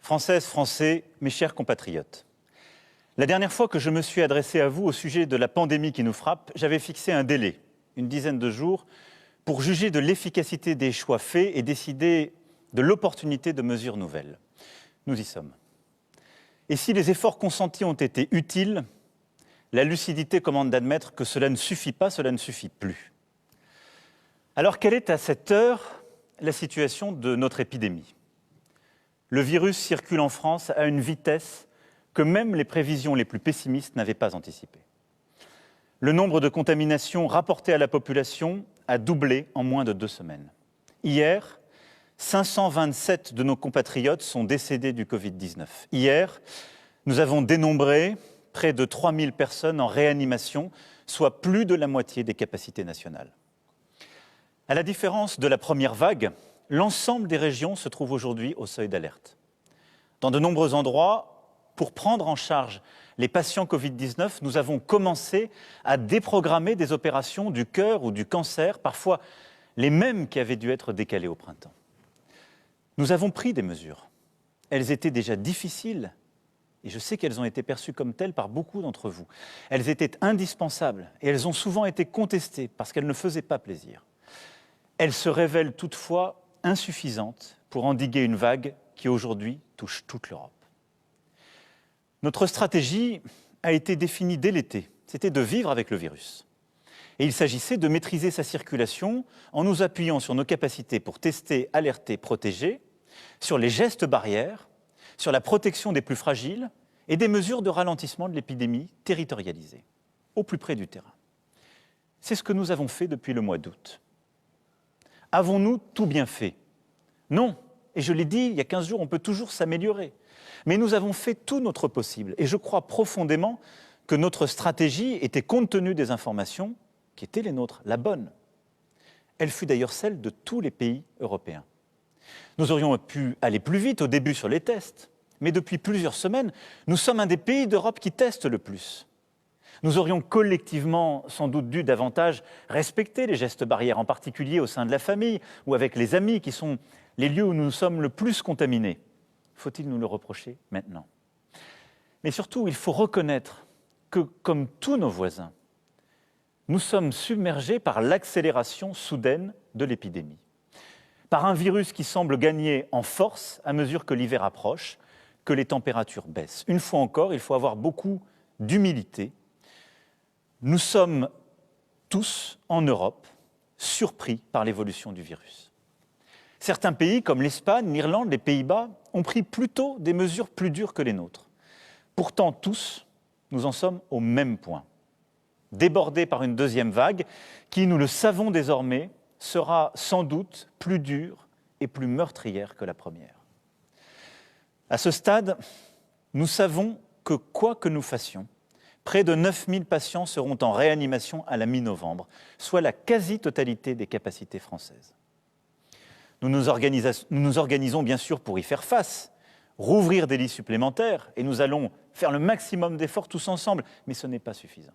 Françaises, Français, mes chers compatriotes, la dernière fois que je me suis adressé à vous au sujet de la pandémie qui nous frappe, j'avais fixé un délai, une dizaine de jours, pour juger de l'efficacité des choix faits et décider de l'opportunité de mesures nouvelles. Nous y sommes. Et si les efforts consentis ont été utiles, la lucidité commande d'admettre que cela ne suffit pas, cela ne suffit plus. Alors quelle est à cette heure la situation de notre épidémie ? Le virus circule en France à une vitesse que même les prévisions les plus pessimistes n'avaient pas anticipées. Le nombre de contaminations rapportées à la population a doublé en moins de 2 semaines. Hier, 527 de nos compatriotes sont décédés du Covid-19. Hier, nous avons dénombré près de 3000 personnes en réanimation, soit plus de la moitié des capacités nationales. À la différence de la première vague, l'ensemble des régions se trouve aujourd'hui au seuil d'alerte. Dans de nombreux endroits, pour prendre en charge les patients Covid-19, nous avons commencé à déprogrammer des opérations du cœur ou du cancer, parfois les mêmes qui avaient dû être décalées au printemps. Nous avons pris des mesures. Elles étaient déjà difficiles, et je sais qu'elles ont été perçues comme telles par beaucoup d'entre vous. Elles étaient indispensables, et elles ont souvent été contestées parce qu'elles ne faisaient pas plaisir. Elles se révèlent toutefois insuffisantes pour endiguer une vague qui aujourd'hui touche toute l'Europe. Notre stratégie a été définie dès l'été, c'était de vivre avec le virus. Et il s'agissait de maîtriser sa circulation en nous appuyant sur nos capacités pour tester, alerter, protéger, sur les gestes barrières, sur la protection des plus fragiles et des mesures de ralentissement de l'épidémie territorialisées, au plus près du terrain. C'est ce que nous avons fait depuis le mois d'août. Avons-nous tout bien fait ? Non. Et je l'ai dit, il y a 15 jours, on peut toujours s'améliorer. Mais nous avons fait tout notre possible. Et je crois profondément que notre stratégie était, compte tenu des informations qui étaient les nôtres, la bonne. Elle fut d'ailleurs celle de tous les pays européens. Nous aurions pu aller plus vite au début sur les tests. Mais depuis plusieurs semaines, nous sommes un des pays d'Europe qui testent le plus. Nous aurions collectivement sans doute dû davantage respecter les gestes barrières, en particulier au sein de la famille ou avec les amis, qui sont les lieux où nous sommes le plus contaminés. Faut-il nous le reprocher maintenant ? Mais surtout, il faut reconnaître que, comme tous nos voisins, nous sommes submergés par l'accélération soudaine de l'épidémie. Par un virus qui semble gagner en force à mesure que l'hiver approche, que les températures baissent. Une fois encore, il faut avoir beaucoup d'humilité. Nous sommes tous, en Europe, surpris par l'évolution du virus. Certains pays, comme l'Espagne, l'Irlande, les Pays-Bas, ont pris plutôt des mesures plus dures que les nôtres. Pourtant, tous, nous en sommes au même point. Débordés par une deuxième vague qui, nous le savons désormais, sera sans doute plus dure et plus meurtrière que la première. À ce stade, nous savons que quoi que nous fassions, près de 9000 patients seront en réanimation à la mi-novembre, soit la quasi-totalité des capacités françaises. Nous nous organisons bien sûr pour y faire face, rouvrir des lits supplémentaires, et nous allons faire le maximum d'efforts tous ensemble, mais ce n'est pas suffisant.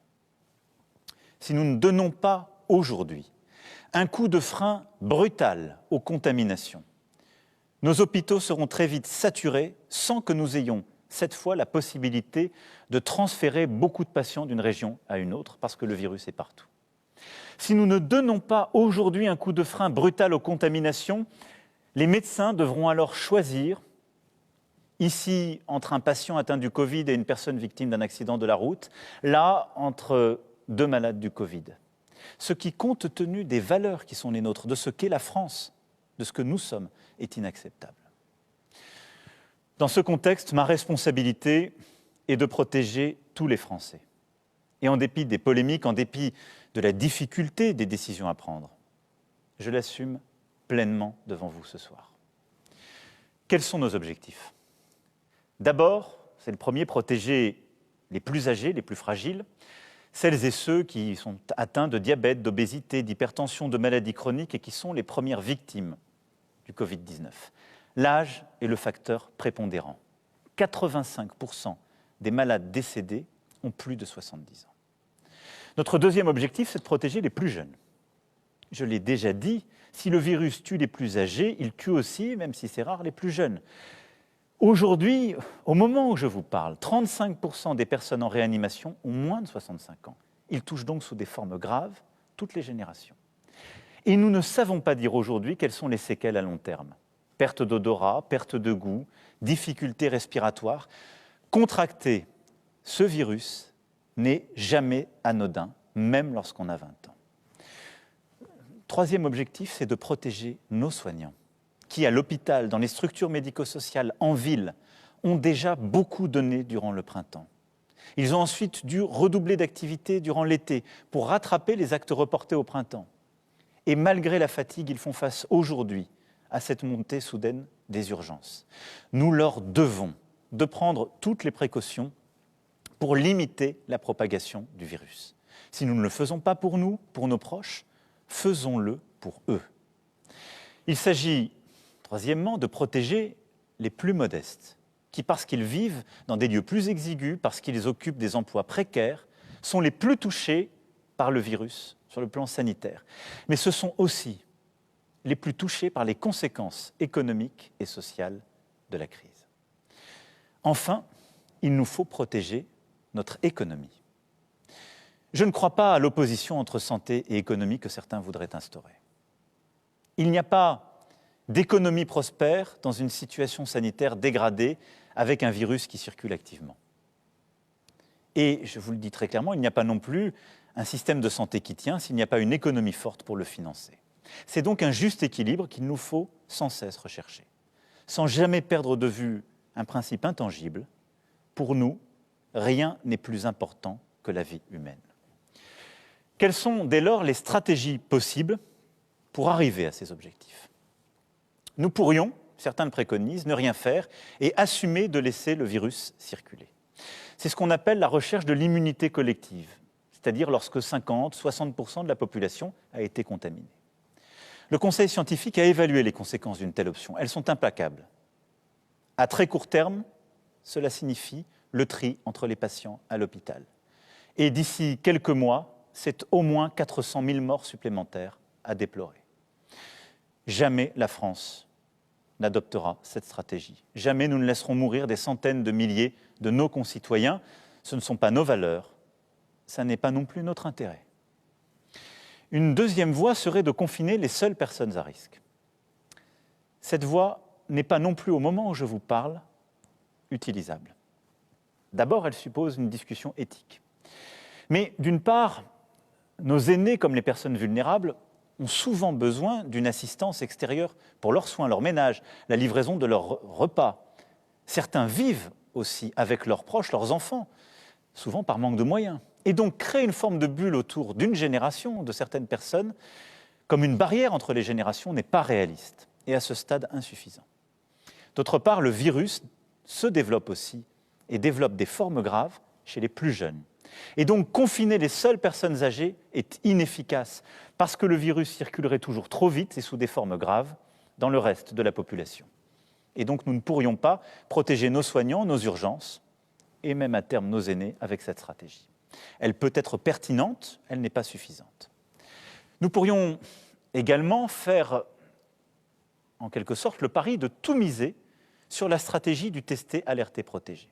Si nous ne donnons pas aujourd'hui un coup de frein brutal aux contaminations, nos hôpitaux seront très vite saturés sans que nous ayons cette fois la possibilité de transférer beaucoup de patients d'une région à une autre parce que le virus est partout. Si nous ne donnons pas aujourd'hui un coup de frein brutal aux contaminations, les médecins devront alors choisir, ici entre un patient atteint du Covid et une personne victime d'un accident de la route, là entre 2 malades du Covid. Ce qui, compte tenu des valeurs qui sont les nôtres, de ce qu'est la France, de ce que nous sommes, est inacceptable. Dans ce contexte, ma responsabilité est de protéger tous les Français. Et en dépit des polémiques, en dépit de la difficulté des décisions à prendre, je l'assume pleinement devant vous ce soir. Quels sont nos objectifs ? D'abord, c'est le premier, protéger les plus âgés, les plus fragiles, celles et ceux qui sont atteints de diabète, d'obésité, d'hypertension, de maladies chroniques et qui sont les premières victimes du Covid-19. L'âge est le facteur prépondérant. 85% des malades décédés ont plus de 70 ans. Notre deuxième objectif, c'est de protéger les plus jeunes. Je l'ai déjà dit, si le virus tue les plus âgés, il tue aussi, même si c'est rare, les plus jeunes. Aujourd'hui, au moment où je vous parle, 35% des personnes en réanimation ont moins de 65 ans. Ils touchent donc sous des formes graves toutes les générations. Et nous ne savons pas dire aujourd'hui quelles sont les séquelles à long terme. Perte d'odorat, perte de goût, difficultés respiratoires. Contracter ce virus n'est jamais anodin, même lorsqu'on a 20 ans. Troisième objectif, c'est de protéger nos soignants, qui à l'hôpital, dans les structures médico-sociales, en ville, ont déjà beaucoup donné durant le printemps. Ils ont ensuite dû redoubler d'activité durant l'été pour rattraper les actes reportés au printemps. Et malgré la fatigue, ils font face aujourd'hui à cette montée soudaine des urgences. Nous leur devons de prendre toutes les précautions pour limiter la propagation du virus. Si nous ne le faisons pas pour nous, pour nos proches, faisons-le pour eux. Il s'agit, troisièmement, de protéger les plus modestes, qui, parce qu'ils vivent dans des lieux plus exigus, parce qu'ils occupent des emplois précaires, sont les plus touchés par le virus sur le plan sanitaire. Mais ce sont aussi les plus touchés par les conséquences économiques et sociales de la crise. Enfin, il nous faut protéger notre économie. Je ne crois pas à l'opposition entre santé et économie que certains voudraient instaurer. Il n'y a pas d'économie prospère dans une situation sanitaire dégradée avec un virus qui circule activement. Et je vous le dis très clairement, il n'y a pas non plus un système de santé qui tient s'il n'y a pas une économie forte pour le financer. C'est donc un juste équilibre qu'il nous faut sans cesse rechercher, sans jamais perdre de vue un principe intangible. Pour nous, rien n'est plus important que la vie humaine. Quelles sont dès lors les stratégies possibles pour arriver à ces objectifs ? Nous pourrions, certains le préconisent, ne rien faire et assumer de laisser le virus circuler. C'est ce qu'on appelle la recherche de l'immunité collective, c'est-à-dire lorsque 50-60% de la population a été contaminée. Le Conseil scientifique a évalué les conséquences d'une telle option. Elles sont implacables. À très court terme, cela signifie le tri entre les patients à l'hôpital. Et d'ici quelques mois, c'est au moins 400 000 morts supplémentaires à déplorer. Jamais la France n'adoptera cette stratégie. Jamais nous ne laisserons mourir des centaines de milliers de nos concitoyens. Ce ne sont pas nos valeurs, ça n'est pas non plus notre intérêt. Une deuxième voie serait de confiner les seules personnes à risque. Cette voie n'est pas non plus, au moment où je vous parle, utilisable. D'abord, elle suppose une discussion éthique. Mais d'une part, nos aînés, comme les personnes vulnérables, ont souvent besoin d'une assistance extérieure pour leurs soins, leur ménage, la livraison de leurs repas. Certains vivent aussi avec leurs proches, leurs enfants, souvent par manque de moyens. Et donc créer une forme de bulle autour d'une génération, de certaines personnes, comme une barrière entre les générations, n'est pas réaliste et à ce stade insuffisant. D'autre part, le virus se développe aussi et développe des formes graves chez les plus jeunes. Et donc confiner les seules personnes âgées est inefficace parce que le virus circulerait toujours trop vite et sous des formes graves dans le reste de la population. Et donc nous ne pourrions pas protéger nos soignants, nos urgences et même à terme nos aînés avec cette stratégie. Elle peut être pertinente, elle n'est pas suffisante. Nous pourrions également faire en quelque sorte le pari de tout miser sur la stratégie du tester, alerter, protéger.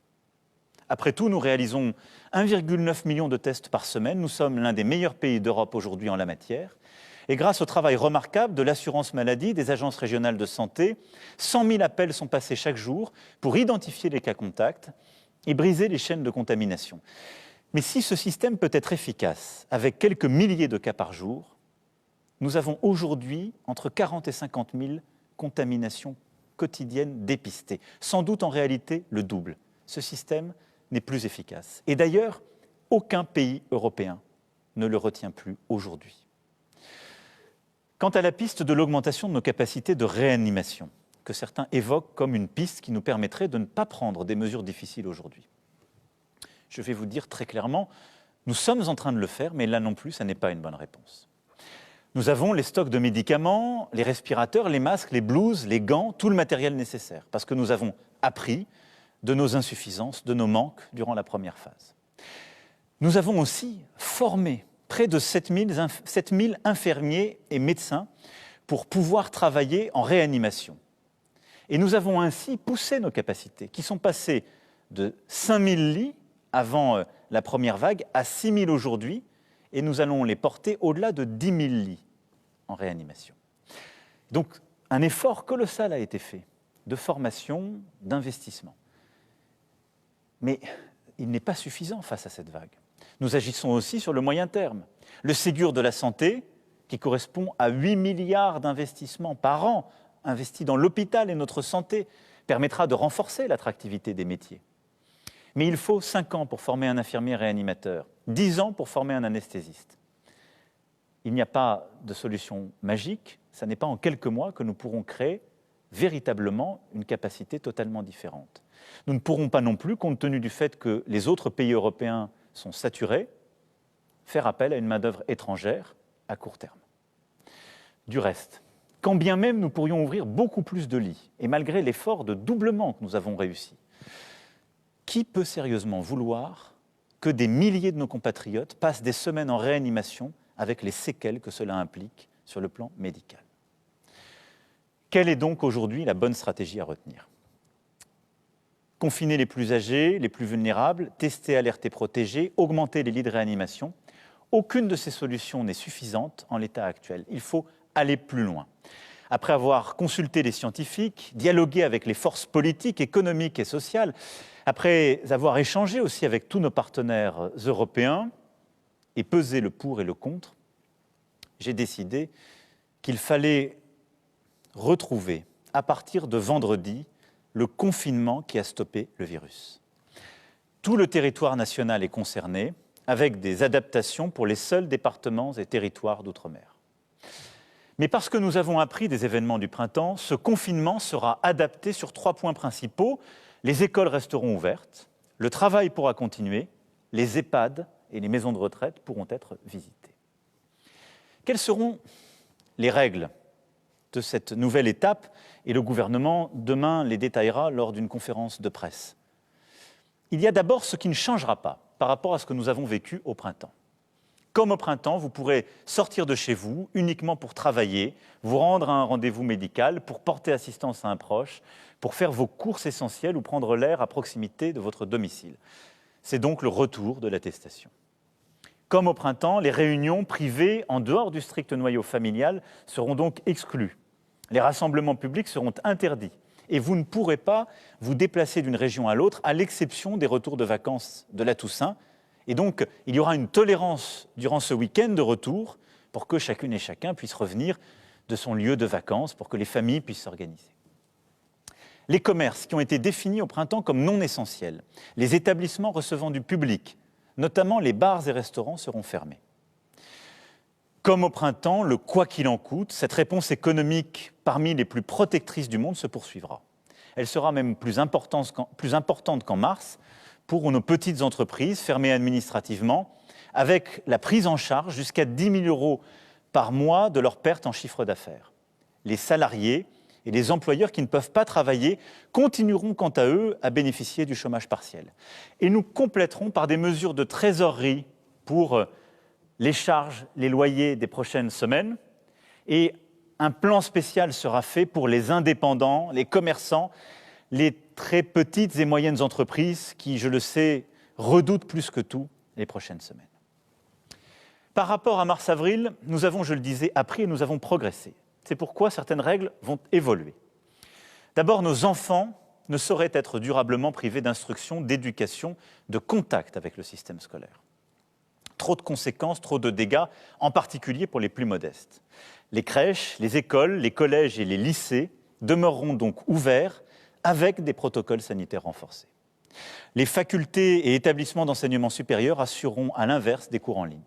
Après tout, nous réalisons 1,9 million de tests par semaine. Nous sommes l'un des meilleurs pays d'Europe aujourd'hui en la matière. Et grâce au travail remarquable de l'assurance maladie, des agences régionales de santé, 100 000 appels sont passés chaque jour pour identifier les cas contacts et briser les chaînes de contamination. Mais si ce système peut être efficace avec quelques milliers de cas par jour, nous avons aujourd'hui entre 40 et 50 000 contaminations quotidiennes dépistées. Sans doute en réalité le double. Ce système n'est plus efficace. Et d'ailleurs, aucun pays européen ne le retient plus aujourd'hui. Quant à la piste de l'augmentation de nos capacités de réanimation, que certains évoquent comme une piste qui nous permettrait de ne pas prendre des mesures difficiles aujourd'hui, je vais vous dire très clairement, nous sommes en train de le faire, mais là non plus, ça n'est pas une bonne réponse. Nous avons les stocks de médicaments, les respirateurs, les masques, les blouses, les gants, tout le matériel nécessaire, parce que nous avons appris de nos insuffisances, de nos manques durant la première phase. Nous avons aussi formé près de 7000 infirmiers et médecins pour pouvoir travailler en réanimation. Et nous avons ainsi poussé nos capacités, qui sont passées de 5000 lits avant la première vague à 6000 aujourd'hui, et nous allons les porter au-delà de 10 000 lits en réanimation. Donc, un effort colossal a été fait de formation, d'investissement. Mais il n'est pas suffisant face à cette vague. Nous agissons aussi sur le moyen terme. Le Ségur de la santé, qui correspond à 8 milliards d'investissements par an investis dans l'hôpital et notre santé, permettra de renforcer l'attractivité des métiers. Mais il faut 5 ans pour former un infirmier réanimateur, 10 ans pour former un anesthésiste. Il n'y a pas de solution magique, ce n'est pas en quelques mois que nous pourrons créer véritablement une capacité totalement différente. Nous ne pourrons pas non plus, compte tenu du fait que les autres pays européens sont saturés, faire appel à une main-d'œuvre étrangère à court terme. Du reste, quand bien même nous pourrions ouvrir beaucoup plus de lits, et malgré l'effort de doublement que nous avons réussi, qui peut sérieusement vouloir que des milliers de nos compatriotes passent des semaines en réanimation avec les séquelles que cela implique sur le plan médical? Quelle est donc aujourd'hui la bonne stratégie à retenir? Confiner les plus âgés, les plus vulnérables, tester, alerter, protéger, augmenter les lits de réanimation. Aucune de ces solutions n'est suffisante en l'état actuel. Il faut aller plus loin. Après avoir consulté les scientifiques, dialogué avec les forces politiques, économiques et sociales, après avoir échangé aussi avec tous nos partenaires européens et pesé le pour et le contre, j'ai décidé qu'il fallait retrouver, à partir de vendredi, le confinement qui a stoppé le virus. Tout le territoire national est concerné, avec des adaptations pour les seuls départements et territoires d'outre-mer. Mais parce que nous avons appris des événements du printemps, ce confinement sera adapté sur 3 points principaux. Les écoles resteront ouvertes, le travail pourra continuer, les EHPAD et les maisons de retraite pourront être visitées. Quelles seront les règles de cette nouvelle étape? Et le gouvernement, demain, les détaillera lors d'une conférence de presse. Il y a d'abord ce qui ne changera pas par rapport à ce que nous avons vécu au printemps. Comme au printemps, vous pourrez sortir de chez vous uniquement pour travailler, vous rendre à un rendez-vous médical, pour porter assistance à un proche, pour faire vos courses essentielles ou prendre l'air à proximité de votre domicile. C'est donc le retour de l'attestation. Comme au printemps, les réunions privées en dehors du strict noyau familial seront donc exclues. Les rassemblements publics seront interdits et vous ne pourrez pas vous déplacer d'une région à l'autre, à l'exception des retours de vacances de la Toussaint. Et donc, il y aura une tolérance durant ce week-end de retour pour que chacune et chacun puisse revenir de son lieu de vacances, pour que les familles puissent s'organiser. Les commerces qui ont été définis au printemps comme non essentiels, les établissements recevant du public, notamment les bars et restaurants, seront fermés. Comme au printemps, le « quoi qu'il en coûte », cette réponse économique parmi les plus protectrices du monde se poursuivra. Elle sera même plus importante qu'en mars pour nos petites entreprises fermées administrativement, avec la prise en charge jusqu'à 10 000 € par mois de leurs pertes en chiffre d'affaires. Les salariés et les employeurs qui ne peuvent pas travailler continueront quant à eux à bénéficier du chômage partiel. Et nous compléterons par des mesures de trésorerie pour les charges, les loyers des prochaines semaines, et un plan spécial sera fait pour les indépendants, les commerçants, les très petites et moyennes entreprises qui, je le sais, redoutent plus que tout les prochaines semaines. Par rapport à mars-avril, nous avons, je le disais, appris et nous avons progressé. C'est pourquoi certaines règles vont évoluer. D'abord, nos enfants ne sauraient être durablement privés d'instruction, d'éducation, de contact avec le système scolaire. Trop de conséquences, trop de dégâts, en particulier pour les plus modestes. Les crèches, les écoles, les collèges et les lycées demeureront donc ouverts avec des protocoles sanitaires renforcés. Les facultés et établissements d'enseignement supérieur assureront à l'inverse des cours en ligne.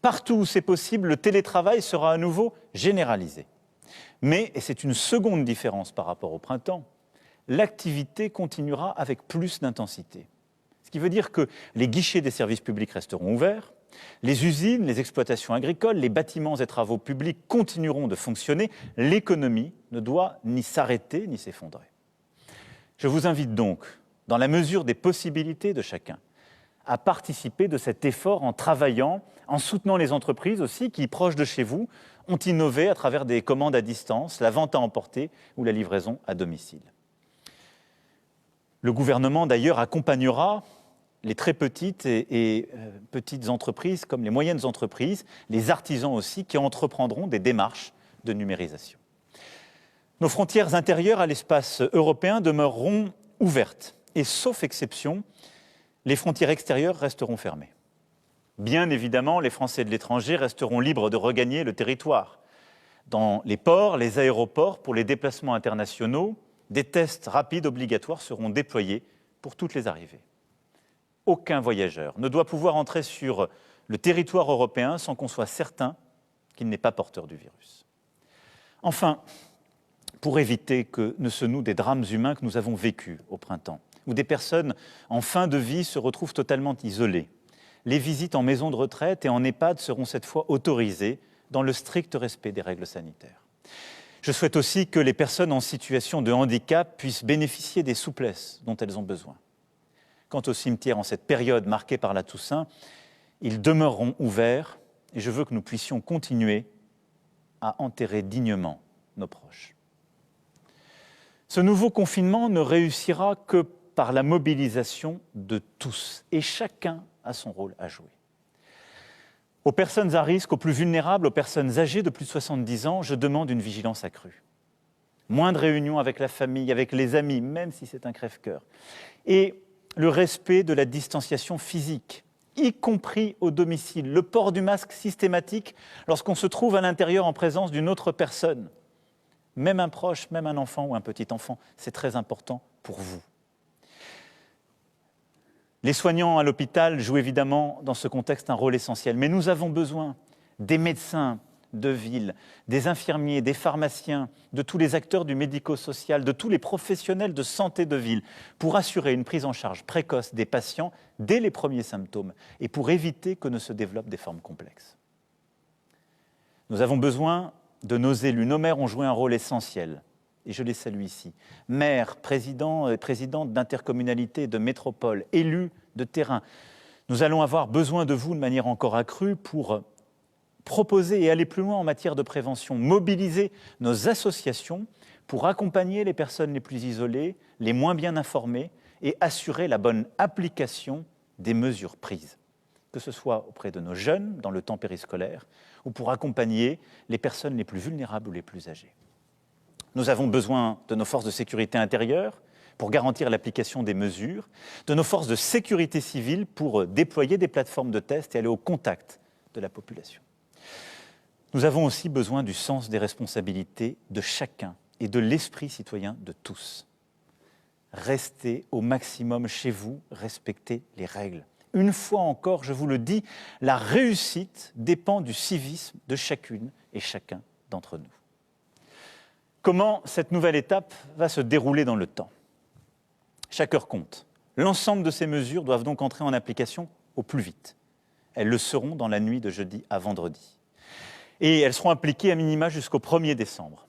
Partout où c'est possible, le télétravail sera à nouveau généralisé. Mais, et c'est une seconde différence par rapport au printemps, l'activité continuera avec plus d'intensité. Ce qui veut dire que les guichets des services publics resteront ouverts, les usines, les exploitations agricoles, les bâtiments et travaux publics continueront de fonctionner, l'économie ne doit ni s'arrêter ni s'effondrer. Je vous invite donc, dans la mesure des possibilités de chacun, à participer de cet effort en travaillant, en soutenant les entreprises aussi qui, proches de chez vous, ont innové à travers des commandes à distance, la vente à emporter ou la livraison à domicile. Le gouvernement, d'ailleurs, accompagnera les très petites et petites entreprises comme les moyennes entreprises, les artisans aussi, qui entreprendront des démarches de numérisation. Nos frontières intérieures à l'espace européen demeureront ouvertes et, sauf exception, les frontières extérieures resteront fermées. Bien évidemment, les Français de l'étranger resteront libres de regagner le territoire. Dans les ports, les aéroports, pour les déplacements internationaux, des tests rapides obligatoires seront déployés pour toutes les arrivées. Aucun voyageur ne doit pouvoir entrer sur le territoire européen sans qu'on soit certain qu'il n'est pas porteur du virus. Enfin, pour éviter que ne se nouent des drames humains que nous avons vécus au printemps, où des personnes en fin de vie se retrouvent totalement isolées, les visites en maison de retraite et en EHPAD seront cette fois autorisées dans le strict respect des règles sanitaires. Je souhaite aussi que les personnes en situation de handicap puissent bénéficier des souplesses dont elles ont besoin. Quant aux cimetières en cette période marquée par la Toussaint, ils demeureront ouverts et je veux que nous puissions continuer à enterrer dignement nos proches. Ce nouveau confinement ne réussira que par la mobilisation de tous et chacun a son rôle à jouer. Aux personnes à risque, aux plus vulnérables, aux personnes âgées de plus de 70 ans, je demande une vigilance accrue. Moins de réunions avec la famille, avec les amis, même si c'est un crève-cœur. Et le respect de la distanciation physique, y compris au domicile. Le port du masque systématique lorsqu'on se trouve à l'intérieur en présence d'une autre personne. Même un proche, même un enfant ou un petit enfant, c'est très important pour vous. Les soignants à l'hôpital jouent évidemment dans ce contexte un rôle essentiel, mais nous avons besoin des médecins de ville, des infirmiers, des pharmaciens, de tous les acteurs du médico-social, de tous les professionnels de santé de ville pour assurer une prise en charge précoce des patients dès les premiers symptômes et pour éviter que ne se développent des formes complexes. Nous avons besoin de nos élus. Nos maires ont joué un rôle essentiel. Et je les salue ici. Maires, présidents et présidentes d'intercommunalités, de métropoles, élus de terrain, nous allons avoir besoin de vous de manière encore accrue pour proposer et aller plus loin en matière de prévention, mobiliser nos associations pour accompagner les personnes les plus isolées, les moins bien informées et assurer la bonne application des mesures prises, que ce soit auprès de nos jeunes dans le temps périscolaire ou pour accompagner les personnes les plus vulnérables ou les plus âgées. Nous avons besoin de nos forces de sécurité intérieure pour garantir l'application des mesures, de nos forces de sécurité civile pour déployer des plateformes de tests et aller au contact de la population. Nous avons aussi besoin du sens des responsabilités de chacun et de l'esprit citoyen de tous. Restez au maximum chez vous, respectez les règles. Une fois encore, je vous le dis, la réussite dépend du civisme de chacune et chacun d'entre nous. Comment cette nouvelle étape va se dérouler dans le temps? Chaque heure compte. L'ensemble de ces mesures doivent donc entrer en application au plus vite. Elles le seront dans la nuit de jeudi à vendredi. Et elles seront appliquées à minima jusqu'au 1er décembre.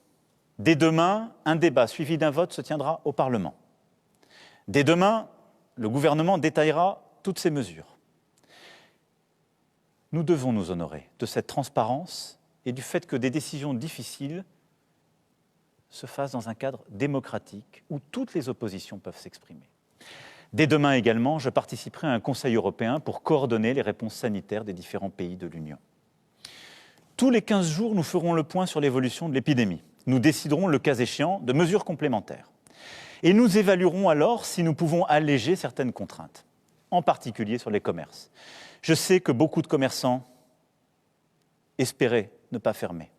Dès demain, un débat suivi d'un vote se tiendra au Parlement. Dès demain, le gouvernement détaillera toutes ces mesures. Nous devons nous honorer de cette transparence et du fait que des décisions difficiles se fasse dans un cadre démocratique où toutes les oppositions peuvent s'exprimer. Dès demain également, je participerai à un Conseil européen pour coordonner les réponses sanitaires des différents pays de l'Union. Tous les 15 jours, nous ferons le point sur l'évolution de l'épidémie. Nous déciderons, le cas échéant, de mesures complémentaires. Et nous évaluerons alors si nous pouvons alléger certaines contraintes, en particulier sur les commerces. Je sais que beaucoup de commerçants espéraient ne pas fermer.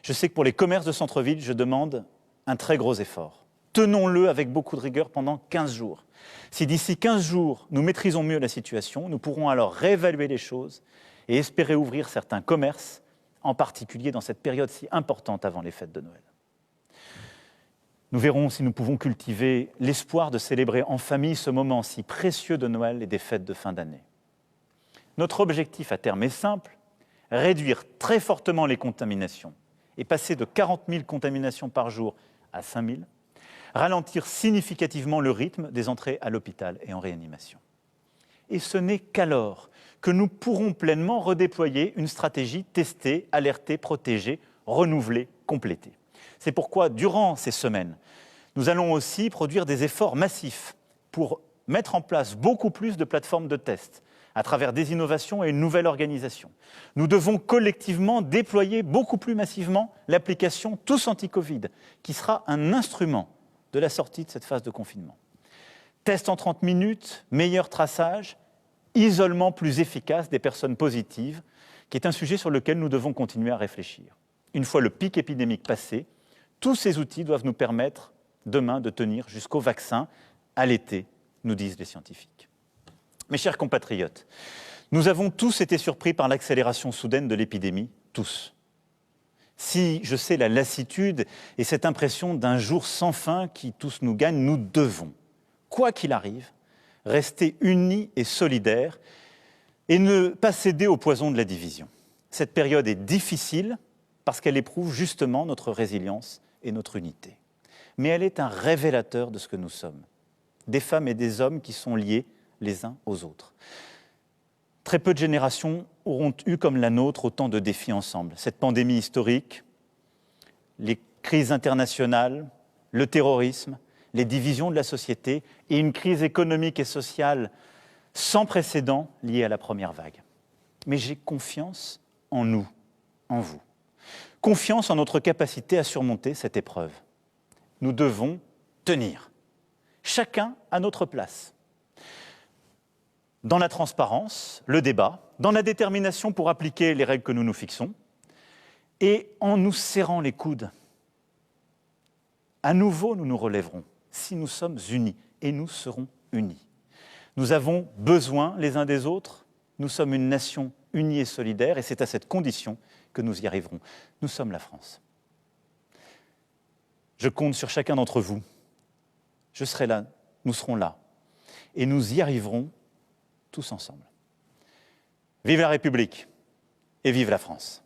Je sais que pour les commerces de centre-ville, je demande un très gros effort. Tenons-le avec beaucoup de rigueur pendant 15 jours. Si d'ici 15 jours, nous maîtrisons mieux la situation, nous pourrons alors réévaluer les choses et espérer ouvrir certains commerces, en particulier dans cette période si importante avant les fêtes de Noël. Nous verrons si nous pouvons cultiver l'espoir de célébrer en famille ce moment si précieux de Noël et des fêtes de fin d'année. Notre objectif à terme est simple, réduire très fortement les contaminations et passer de 40 000 contaminations par jour à 5 000, ralentir significativement le rythme des entrées à l'hôpital et en réanimation. Et ce n'est qu'alors que nous pourrons pleinement redéployer une stratégie testée, alertée, protégée renouvelée, complétée. C'est pourquoi, durant ces semaines, nous allons aussi produire des efforts massifs pour mettre en place beaucoup plus de plateformes de tests à travers des innovations et une nouvelle organisation. Nous devons collectivement déployer beaucoup plus massivement l'application Tous Anti-Covid, qui sera un instrument de la sortie de cette phase de confinement. Tests en 30 minutes, meilleur traçage, isolement plus efficace des personnes positives, qui est un sujet sur lequel nous devons continuer à réfléchir. Une fois le pic épidémique passé, tous ces outils doivent nous permettre demain de tenir jusqu'au vaccin à l'été, nous disent les scientifiques. Mes chers compatriotes, nous avons tous été surpris par l'accélération soudaine de l'épidémie, tous. Si je sais la lassitude et cette impression d'un jour sans fin qui tous nous gagne, nous devons, quoi qu'il arrive, rester unis et solidaires et ne pas céder au poison de la division. Cette période est difficile parce qu'elle éprouve justement notre résilience et notre unité. Mais elle est un révélateur de ce que nous sommes, des femmes et des hommes qui sont liés les uns aux autres. Très peu de générations auront eu comme la nôtre autant de défis ensemble. Cette pandémie historique, les crises internationales, le terrorisme, les divisions de la société et une crise économique et sociale sans précédent liée à la première vague. Mais j'ai confiance en nous, en vous. Confiance en notre capacité à surmonter cette épreuve. Nous devons tenir, chacun à notre place. Dans la transparence, le débat, dans la détermination pour appliquer les règles que nous nous fixons, et en nous serrant les coudes. À nouveau, nous nous relèverons si nous sommes unis, et nous serons unis. Nous avons besoin les uns des autres, nous sommes une nation unie et solidaire, et c'est à cette condition que nous y arriverons. Nous sommes la France. Je compte sur chacun d'entre vous. Je serai là, nous serons là, et nous y arriverons tous ensemble. Vive la République et vive la France!